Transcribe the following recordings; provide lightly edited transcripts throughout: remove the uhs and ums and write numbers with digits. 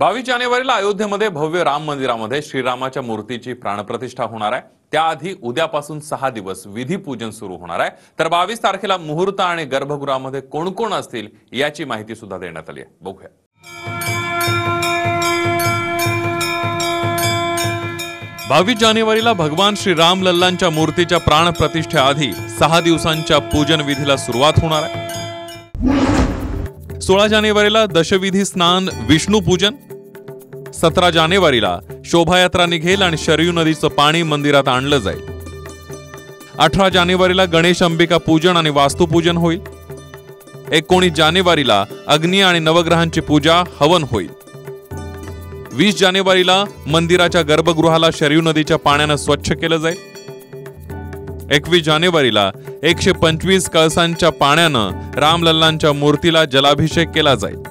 22 जानेवारीला अयोध्येमध्ये भव्य राम मंदिरामध्ये श्रीरामाच्या मूर्तीची प्राणप्रतिष्ठा होणार आहे। त्याआधी उद्यापासून 6 दिवस विधिपूजन सुरू होणार आहे। तर 22 तारखेला मुहूर्त आणि गर्भगृहामध्ये कोण कोण असतील याची माहिती सुद्धा देण्यात आली आहे। बघूया। 22 जानेवारीला भगवान श्री राम लल्लांच्या मूर्तीच्या प्राणप्रतिष्ठेआधी 6 दिवसांच्या पूजन विधीला सुरुवात होणार आहे। 16 जानेवारीला दशविधी स्नान विष्णू पूजन, 17 जानेवारीला शोभायात्रा निघेल आणि शरयू नदीचं पाणी मंदिरात आणलं जाईल। 18 जानेवारीला गणेश अंबिका पूजन आणि वास्तुपूजन होईल। 19 जानेवारीला अग्नी आणि नवग्रहांची पूजा हवन होईल। 20 जानेवारीला मंदिराच्या गर्भगृहाला शरयू नदीच्या पाण्याने स्वच्छ केलं जाईल। 21 जानेवारीला 125 कळसांच्या पाण्यानं रामलल्लांच्या मूर्तीला जलाभिषेक केला जाईल।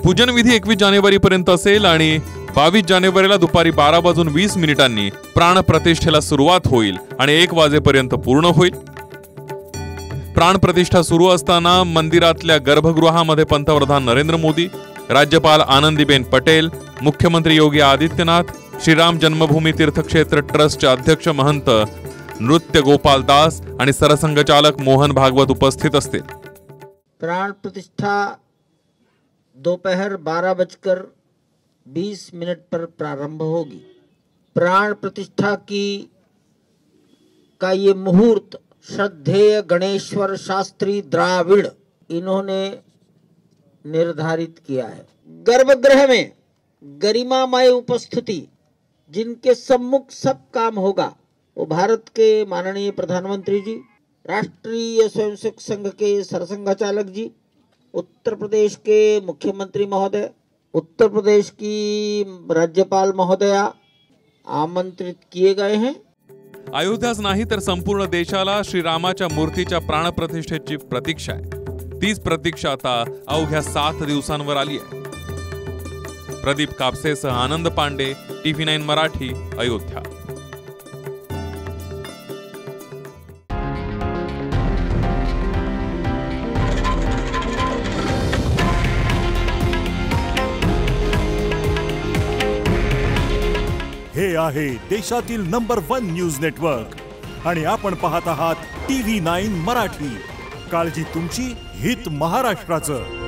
पूजन विधी 21 जानेवारी पर्यंत असेल आणि 22 जानेवारीला दुपारी 12:20 प्राणप्रतिष्ठेला सुरुवात होईल आणि 1 वाजेपर्यंत पूर्ण होईल। प्राणप्रतिष्ठा सुरू असताना मंदिरातल्या गर्भगृहामध्ये पंतप्रधान नरेंद्र मोदी, राज्यपाल आनंदीबेन पटेल, मुख्यमंत्री योगी आदित्यनाथ, श्रीराम जन्मभूमी तीर्थक्षेत्र ट्रस्टचे अध्यक्ष महंत नृत्य गोपाल दास आणि सरसंघचालक मोहन भागवत उपस्थित असतील। प्राण प्रतिष्ठा दोपहर 12:20 पर प्रारंभ होगी। प्राण प्रतिष्ठा का ये मुहूर्त श्रद्धेय गणेश्वर शास्त्री द्राविड़ इन्होंने निर्धारित किया है। गर्भगृह में गरिमामय उपस्थिति जिनके सम्मुख सब काम होगा वो भारत के माननीय प्रधानमंत्री जी, राष्ट्रीय स्वयंसेवक संघ के सरसंघचालक जी, उत्तर प्रदेश के मुख्यमंत्री महोदय, उत्तर प्रदेश की राज्यपाल महोदया आमंत्रित किए गए हैं। अयोध्याच नाही तर संपूर्ण देशाला श्रीरामाच्या मूर्तीच्या प्राणप्रतिष्ठेची प्रतीक्षा आहे। तीच प्रतीक्षा आता अवघ्या 7 दिवसांवर आली आहे। प्रदीप कापसेसह आनंद पांडे, TV9 मराठी, अयोध्या। हे आहे देशातील नंबर 1 न्यूज नेटवर्क आणि आपण पाहत आहात TV9 मराठी। काळजी तुमची, हित महाराष्ट्राचं।